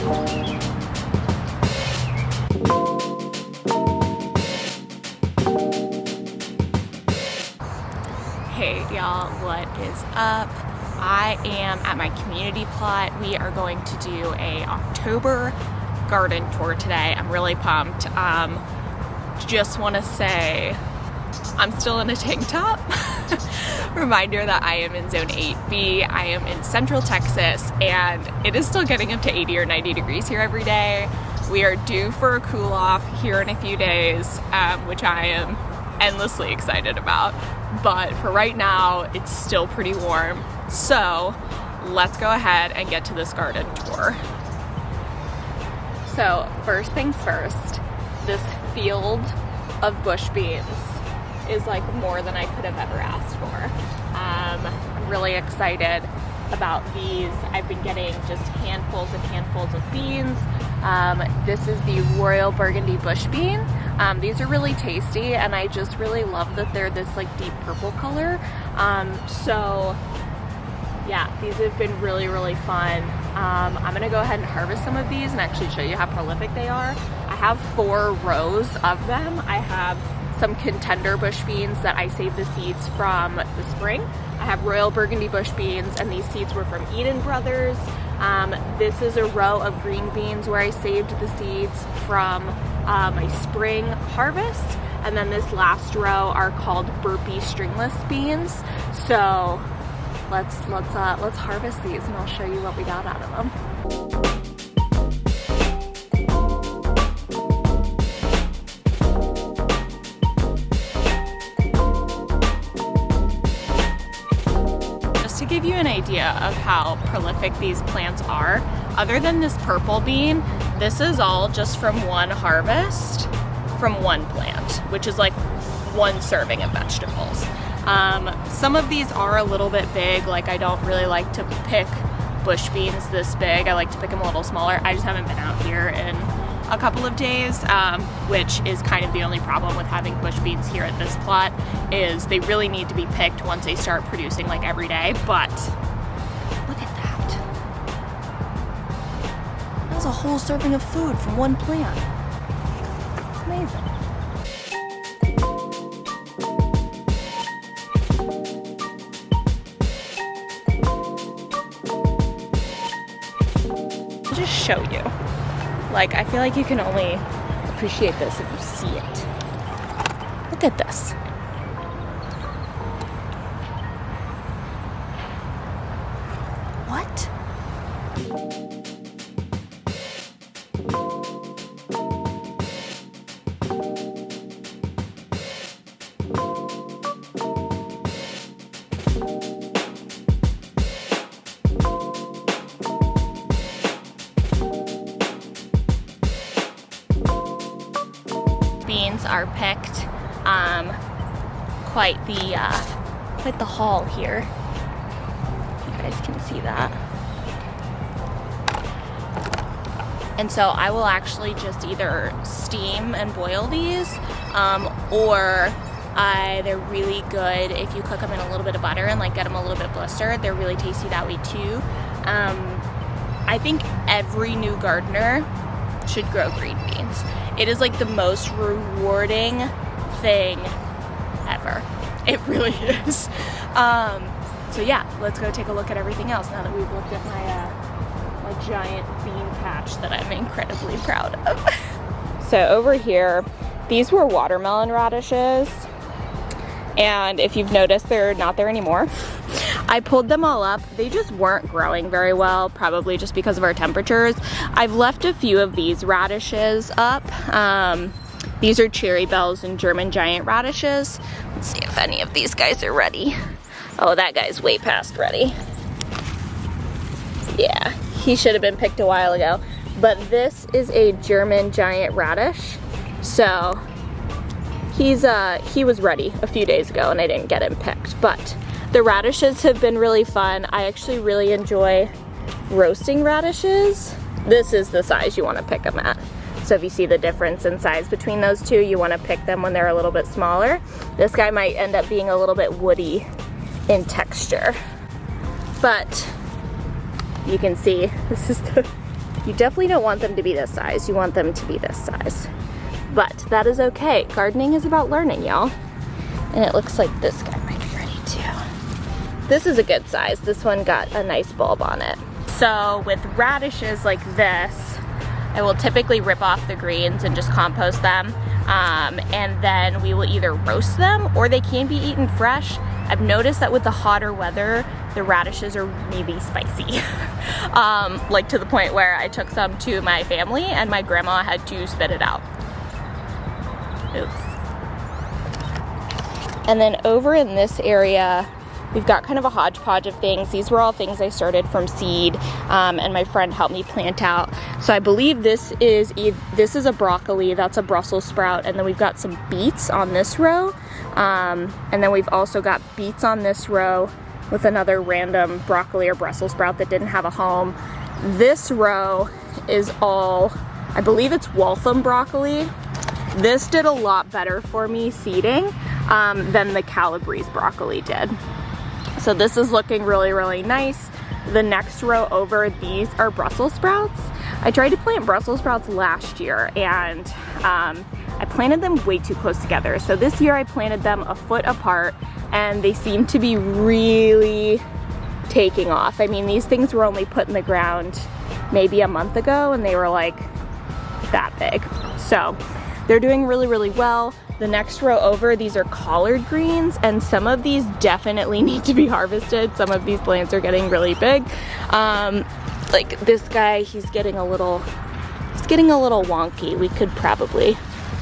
Hey y'all, what is up? I am at my community plot. We are going to do a October garden tour today. I'm really pumped. Just want to say I'm still in a tank top. Reminder that I am in zone 8B. I am in central Texas and it is still getting up to 80 or 90 degrees here every day. We are due for a cool off here in a few days, which I am endlessly excited about. But for right now, it's still pretty warm. So let's go ahead and get to this garden tour. So first things first, this field of bush beans is like more than I could have ever asked for. I'm really excited about these. I've been getting just handfuls and handfuls of beans. This is the Royal Burgundy bush bean. These are really tasty and I just really love that they're this like deep purple color. So yeah, these have been really, really fun. I'm gonna go ahead and harvest some of these and actually show you how prolific they are. I have 4 rows of them. I have some contender bush beans that I saved the seeds from the spring. I have Royal Burgundy bush beans and these seeds were from Eden Brothers. This is a row of green beans where I saved the seeds from my spring harvest. And then this last row are called Burpee Stringless beans. So let's harvest these and I'll show you what we got out of them. To give you an idea of how prolific these plants are, other than this purple bean, this is all just from one harvest from one plant, which is like 1 serving of vegetables. Some of these are a little bit big, like I don't really like to pick bush beans this big. I like to pick them a little smaller. I just haven't been out here in a couple of days, which is kind of the only problem with having bush beans here at this plot, is they really need to be picked once they start producing like every day. But look at that. That was a whole serving of food from one plant. It's amazing. I'll just show you. Like, I feel like you can only appreciate this if you see it. Look at this. What? Beans are picked. Quite the haul here. You guys can see that. And so I will actually just either steam and boil these, or they're really good if you cook them in a little bit of butter and like get them a little bit blistered. They're really tasty that way too. I think every new gardener should grow green beans. It is like the most rewarding thing ever. It really is. So yeah, let's go take a look at everything else now that we've looked at my giant bean patch that I'm incredibly proud of. So over here, these were watermelon radishes. And if you've noticed, they're not there anymore. I pulled them all up. They just weren't growing very well, probably just because of our temperatures. I've left a few of these radishes up. These are cherry bells and German giant radishes. Let's see if any of these guys are ready. Oh, that guy's way past ready. Yeah, he should have been picked a while ago. But this is a German giant radish. So he was ready a few days ago and I didn't get him picked. But the radishes have been really fun. I actually really enjoy roasting radishes. This is the size you want to pick them at. So if you see the difference in size between those two, you want to pick them when they're a little bit smaller. This guy might end up being a little bit woody in texture. But you can see, this is the You definitely don't want them to be this size. You want them to be this size. But that is okay. Gardening is about learning, y'all. And it looks like this guy might be ready too. This is a good size. This one got a nice bulb on it. So with radishes like this, I will typically rip off the greens and just compost them. And then we will either roast them or they can be eaten fresh. I've noticed that with the hotter weather, the radishes are really spicy. Like to the point where I took some to my family and my grandma had to spit it out. Oops. And then over in this area, we've got kind of a hodgepodge of things. These were all things I started from seed, and my friend helped me plant out. So I believe this is a broccoli, that's a Brussels sprout, and then we've got some beets on this row. And then we've also got beets on this row with another random broccoli or Brussels sprout that didn't have a home. This row is all, I believe it's Waltham broccoli. This did a lot better for me seeding than the Calabrese broccoli did. So this is looking really, really nice. The next row over, these are Brussels sprouts. I tried to plant Brussels sprouts last year and I planted them way too close together. So this year I planted them a foot apart and they seem to be really taking off. I mean, these things were only put in the ground maybe a month ago and they were like that big. So they're doing really, really well. The next row over, these are collard greens, and some of these definitely need to be harvested. Some of these plants are getting really big. Like this guy, he's getting a little wonky. We could probably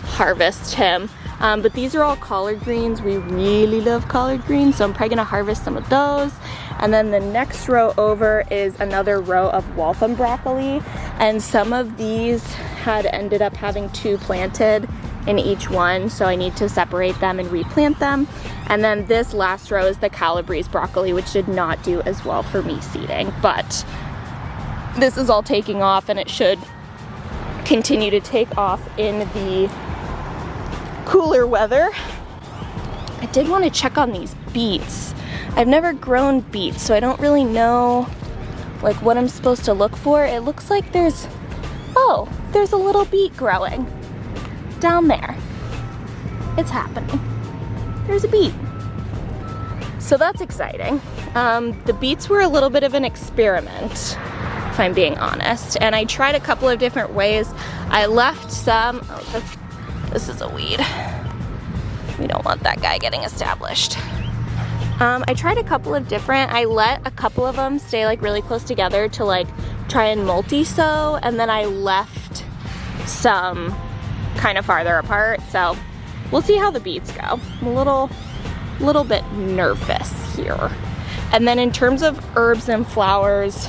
harvest him. But these are all collard greens. We really love collard greens, so I'm probably gonna harvest some of those. And then the next row over is another row of Waltham broccoli, and some of these had ended up having 2 planted in each one, so I need to separate them and replant them. And then this last row is the Calabrese broccoli, which did not do as well for me seeding, but this is all taking off and it should continue to take off in the cooler weather. I did want to check on these beets. I've never grown beets, so I don't really know like what I'm supposed to look for. It looks like there's a little beet growing down there. It's happening. There's a beet. So that's exciting. The beets were a little bit of an experiment, if I'm being honest. And I tried a couple of different ways. I left some, this is a weed. We don't want that guy getting established. I tried a couple of different, I let a couple of them stay like really close together to like try and multi-sow, and then I left some kind of farther apart. So we'll see how the beets go. I'm a little bit nervous here. And then in terms of herbs and flowers,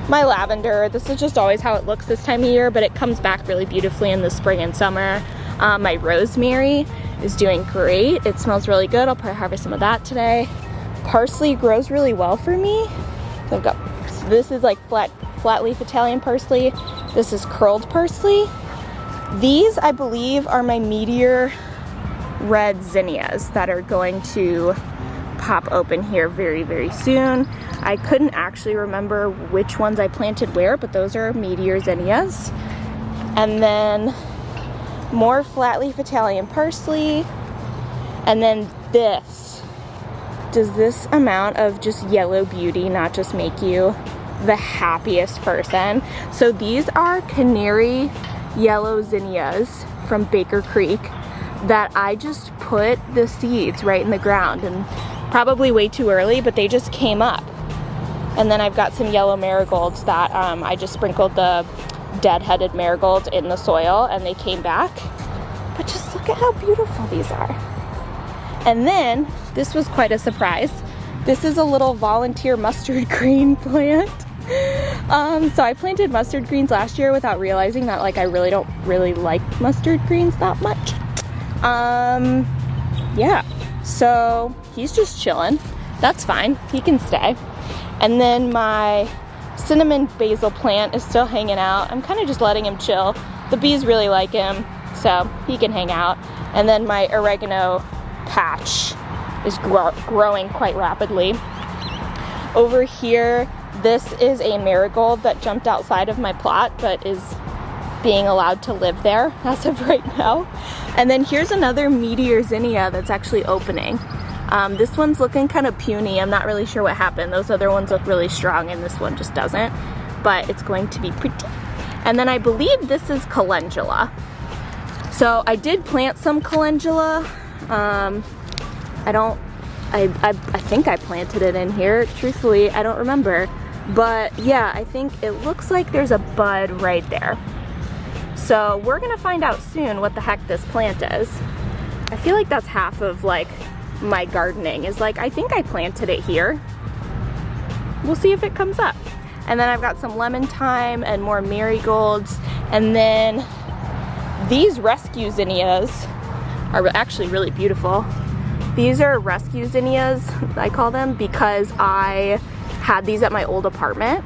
my lavender, this is just always how it looks this time of year, but it comes back really beautifully in the spring and summer. My rosemary is doing great. It smells really good. I'll probably harvest some of that today. Parsley grows really well for me. So this is like flat leaf Italian parsley. This is curled parsley. These, I believe, are my meteor red zinnias that are going to pop open here very, very soon. I couldn't actually remember which ones I planted where, but those are meteor zinnias. And then more flat leaf Italian parsley. And then this. Does this amount of just yellow beauty not just make you the happiest person? So these are Canary yellow zinnias from Baker Creek that I just put the seeds right in the ground, and probably way too early, but they just came up. And then I've got some yellow marigolds that I just sprinkled the dead-headed marigolds in the soil and they came back. But just look at how beautiful these are. And then this was quite a surprise. This is a little volunteer mustard green plant. So I planted mustard greens last year without realizing that like I really don't like mustard greens that much. Yeah, so he's just chilling. That's fine, he can stay. And then my cinnamon basil plant is still hanging out. I'm kind of just letting him chill. The bees really like him, so he can hang out. And then my oregano patch is growing quite rapidly. Over here, this is a marigold that jumped outside of my plot, but is being allowed to live there as of right now. And then here's another meteor zinnia that's actually opening. This one's looking kind of puny. I'm not really sure what happened. Those other ones look really strong and this one just doesn't, but it's going to be pretty. And then I believe this is calendula. So I did plant some calendula. I think I planted it in here. Truthfully, I don't remember. But yeah, I think it looks like there's a bud right there. So we're gonna find out soon what the heck this plant is. I feel like that's half of like my gardening is like, I think I planted it here. We'll see if it comes up. And then I've got some lemon thyme and more marigolds. And then these rescue zinnias are actually really beautiful. These are rescue zinnias, I call them, because I had these at my old apartment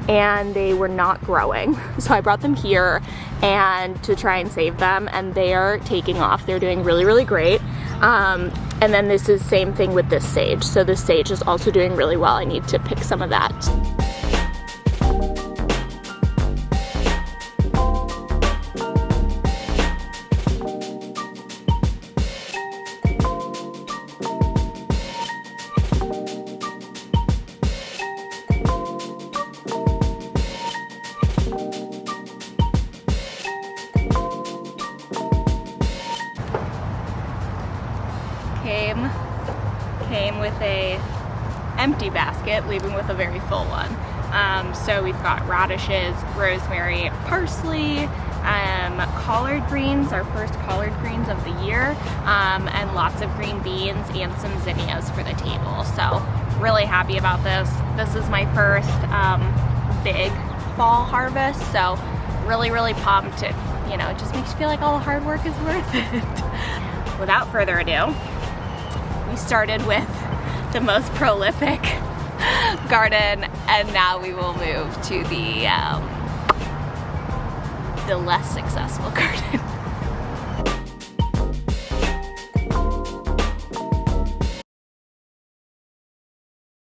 and they were not growing. So I brought them here and to try and save them, and they are taking off. They're doing really, really great. And then this is same thing with this sage. So this sage is also doing really well. I need to pick some of that. Came with a empty basket, leaving with a very full one. So we've got radishes, rosemary, parsley, collard greens, our first collard greens of the year, and lots of green beans and some zinnias for the table. So really happy about this. This is my first big fall harvest, so really, really pumped. It just makes you feel like all the hard work is worth it. Without further ado, we started with the most prolific garden, and now we will move to the less successful garden.